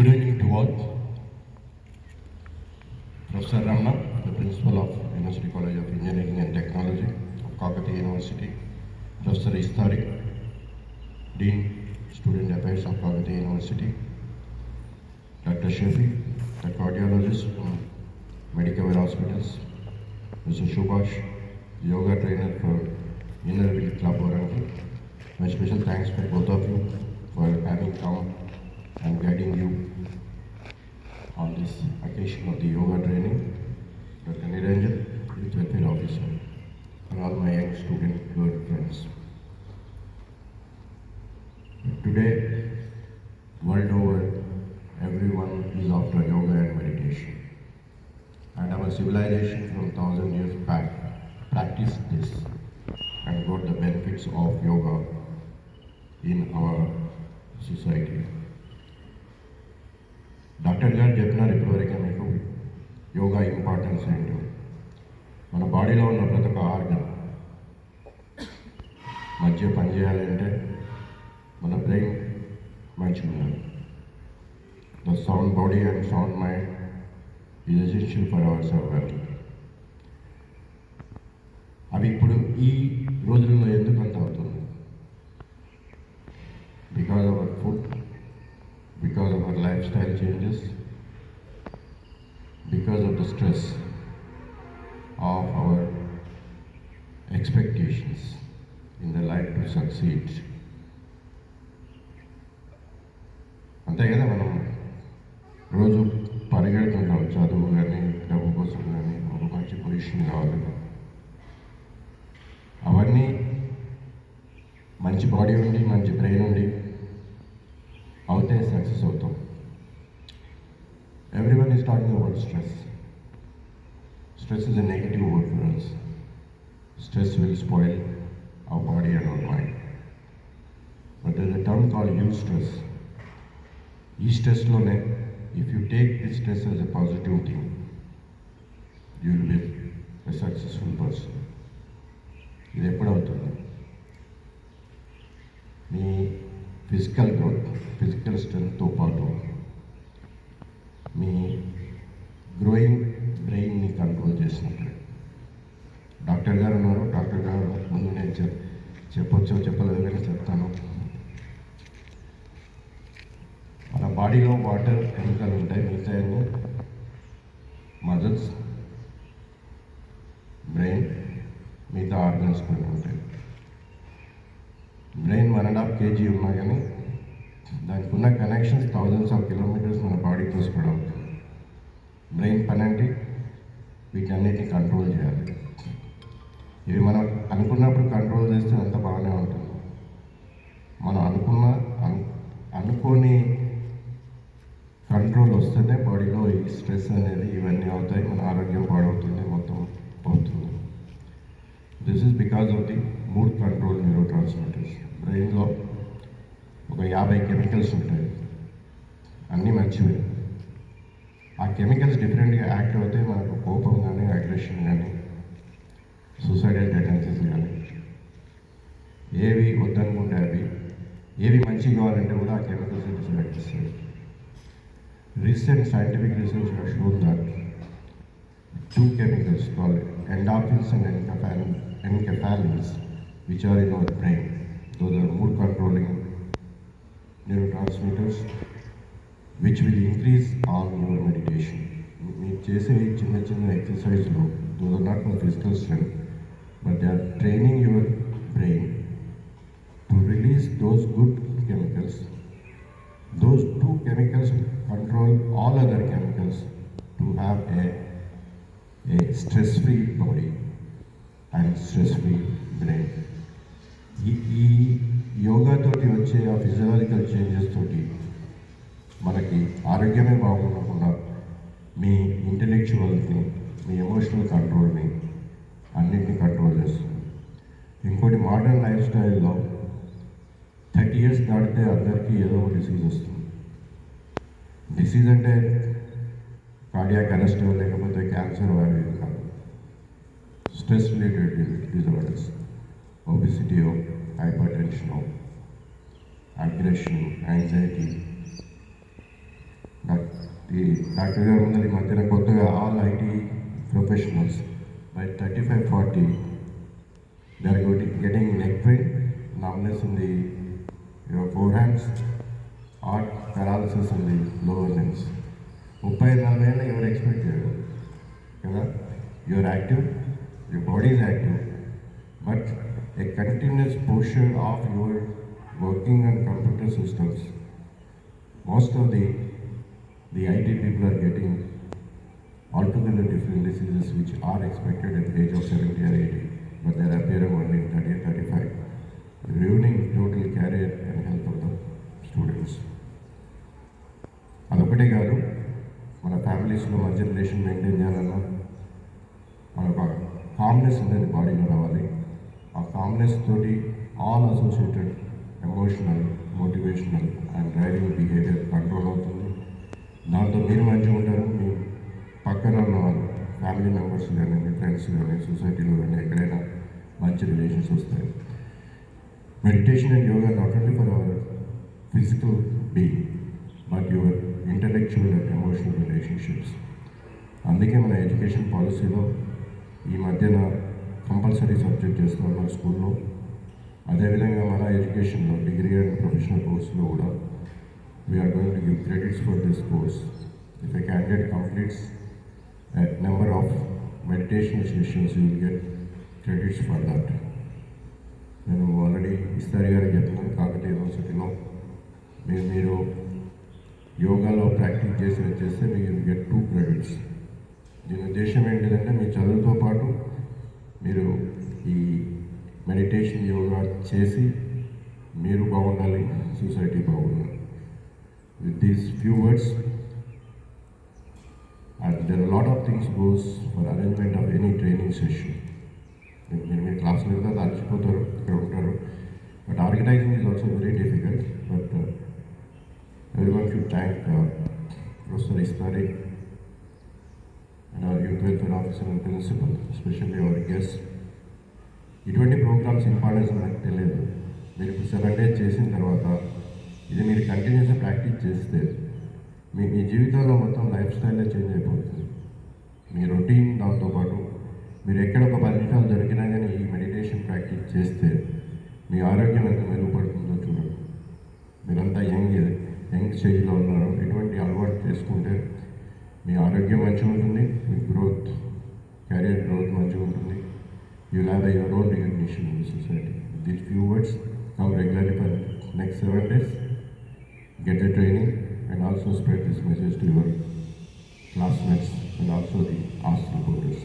Good evening to all. Professor Ramna, the Principal of University College of Engineering and Technology of Kakatiya University. Professor Istari, Dean, Student Affairs of Kakatiya University. Dr. Shafi, the cardiologist from Medicover Hospitals. Mr. Subhash, yoga trainer for Inner Wheel Club Warangal. My special thanks for both of you for having come and guiding you on this occasion of the yoga training. Dr. Niranjan, Youth Welfare Officer, and all my young student good friends. Today, world over, everyone is after yoga and meditation. And our civilization from 1,000 years back practiced this and got the benefits of yoga in our society. Doctor గారు చెప్పినారు ఇప్పటివరకే మీకు yoga importance ఏంటో. మన బాడీలో ఉన్న ప్రతి ఒక్క organ మధ్య పనిచేయాలంటే మన బ్రెయిన్ మంచిగా ఉండాలి. The sound body and sound mind is essential for hour survival. అవి ఇప్పుడు ఈ రోజుల్లో ఎందుకు అంత అవుతుంది? Because of our food, because of our lifestyle changes, because of the stress of our expectations in the life to succeed. అంతే కదా, మనం రోజు పరిగెడుతుంటాం చదువు కానీ డబ్బు కోసం కానీ ఒక మంచి పొజిషన్ కావాలి. అవన్నీ మంచి బాడీ ఉండి మంచి బ్రెయిన్ ఉండి అవుతే సక్సెస్ అవుతాం. Everyone is talking about stress. Stress is a negative word for us. Stress will spoil our body and our mind. But there is a term called eustress. Stress-lone, if you take this stress as a positive thing, you will be a successful person. ఇది ఎప్పుడు అవుతుంది? మీ physical growth, physical స్ట్రెంగ్త్తో పాటు మీ growing బ్రెయిన్ని control చేసినప్పుడు. Doctor గారు ఉన్నారు, doctor గారు ముందు నేను చెప్పొచ్చో చెప్పలేదు కానీ చెప్తాను. మన బాడీలో వాటర్ కెమికల్ ఉంటాయి, మిగతా మజిల్స్, బ్రెయిన్, మిగతా ఆర్గన్స్ కొన్ని ఉంటాయి. బ్రెయిన్ 1.5 kg ఉన్నా కానీ దానికి ఉన్న కనెక్షన్స్ థౌజండ్స్ ఆఫ్ కిలోమీటర్స్ మన బాడీతో స్ప్రెడ్ అవుతుంది. బ్రెయిన్ పని అంటే వీటన్నిటిని కంట్రోల్ చేయాలి. ఇవి మనం అనుకున్నప్పుడు కంట్రోల్ చేస్తే అంత బాగానే ఉంటుంది. మనం అనుకోని కంట్రోల్ వస్తేనే బాడీలో ఈ స్ట్రెస్ అనేది ఇవన్నీ అవుతాయి, మన ఆరోగ్యం పాడవుతుంది, మొత్తం అవుతుంది. This is because of the mood control neuro transmitters. బ్రెయిన్లో ఒక 50 కెమికల్స్ ఉంటాయి, అన్నీ మంచివి. ఆ కెమికల్స్ డిఫరెంట్గా యాక్ట్ అవుతే మనకు కోపం కానీ, అగ్రెషన్ కానీ, సూసైడల్ టెండెన్సీస్ కానీ, ఏవి వద్దనుకుంటే అవి, ఏవి మంచిగా కావాలంటే కూడా ఆ కెమికల్స్ సెలెక్ట్ చేస్తాయి. Recent scientific research has shown that 2 chemicals called endorphins and enkephalins, which are in our brain, those are mood controlling neurotransmitters, which will increase on your meditation. మీరు చేసే చిన్న చిన్న ఎక్సర్సైజ్లో, those are not for physical strength, but they are training your brain to release those good chemicals. Those 2 chemicals control all other chemicals to have a stress-free body and stress-free brain. ఈ యోగాతోటి వచ్చే ఆ physiological changes తోటి మనకి ఆరోగ్యమే బాగుండకుండా మీ ఇంటెలెక్చువల్ని, మీ emotional కంట్రోల్ని అన్నింటినీ control చేస్తుంది. ఇంకోటి, modern life స్టైల్లో 30 years దాటితే అందరికీ ఏదో ఒక డిసీజ్ వస్తుంది. డిసీజ్ అంటే కార్డియాక్ అరెస్ట్ లేకపోతే క్యాన్సర్ అవి కాదు, stress related disorders, obesity, hypertension, aggression, anxiety, ఈ డాక్టర్ గారు ఉన్నది మధ్యన కొత్తగా all IT professionals by 35-40 they are getting neck pain, numbness in the your forehands, or paralysis in the lower limbs. 30-40 ఏళ్ళు ఎవరు ఎక్స్పెక్ట్ చేయరు కదా. You're active, your body is active, but a continuous posture of your working on computer systems. Most of the IT people are getting altogether different diseases which are expected at the age of 70 or 80, but they are appearing only in 30 or 35, ruining total career and health of the students. అదొకటే కాదు, మన ఫ్యామిలీస్లో మంచి relation maintain చేయాలన్నా మనకు calmness అనేది బాడీలో రావాలి. ఆ కామ్నెస్ తోటి all associated emotional, motivational and driving behaviour control అవుతుంది. దాంతో మీరు మంచిగా ఉంటారు, మీ పక్కన ఉన్న వాళ్ళు ఫ్యామిలీ మెంబర్స్ కానీ, మీ ఫ్రెండ్స్ కానీ, సొసైటీలో కానీ ఎక్కడైనా మంచి రిలేషన్స్ వస్తాయి. Meditation and yoga not only for hour physical being but your intellectual and emotional relationships. అందుకే మన ఎడ్యుకేషన్ పాలసీలో ఈ మధ్యన కంపల్సరీ సబ్జెక్ట్ చేస్తూ ఉన్నారు స్కూల్లో. అదేవిధంగా మన ఎడ్యుకేషన్లో డిగ్రీ అండ్ ప్రొఫెషనల్ కోర్సులో కూడా we're going to give credits for this course. If a candidate completes a number of meditation sessions, you will get credits for that. నేను ఆల్రెడీ ఇస్తారి గారికి చెప్తున్నాను, కాకతీయ యూనివర్సిటీలో మీరు యోగాలో ప్రాక్టీస్ చేస్తే మీకు గెట్ 2 క్రెడిట్స్. దీని ఉద్దేశం ఏంటిదంటే మీ చదువుతో పాటు మీరు ఈ మెడిటేషన్ యోగా చేసి మీరు బాగుండాలి, సొసైటీ బాగుండాలి. With these few words, and there are a lot of things goes for arrangement of any training session. మీరు క్లాస్లో వెళ్తే అలసిపోతారు, ఇక్కడ ఉంటారు, but organising is also very difficult. But everyone should thank Professor Istari and our youth welfare officer and principal, especially our guests. ఇటువంటి programmes importance నాకు తెలియదు. మీరు ఇప్పుడు 7 days చేసిన తర్వాత ఇది మీరు కంటిన్యూస్గా ప్రాక్టీస్ చేస్తే మీ జీవితంలో మొత్తం లైఫ్ స్టైల్లో చేంజ్ అయిపోతుంది. మీ రొటీన్ దాంతోపాటు మీరు ఎక్కడ ఒక 10 నిమిషాలు దొరికినా కానీ ఈ మెడిటేషన్ ప్రాక్టీస్ చేస్తే మీ ఆరోగ్యం ఎంత మెరుగుపడుతుందో చూడండి. మీరంతా యంగ్ స్టేజ్లో ఉన్నారు, ఇటువంటి అలవాటు చేసుకుంటే మీ ఆరోగ్యం మంచిగా ఉంటుంది, మీ గ్రోత్, కెరియర్ గ్రోత్ మంచిగా ఉంటుంది. You will have your own recognition in the society. These few words come regularly for next 7 days, get the training and also spread this message to your classmates and also the ASK reporters.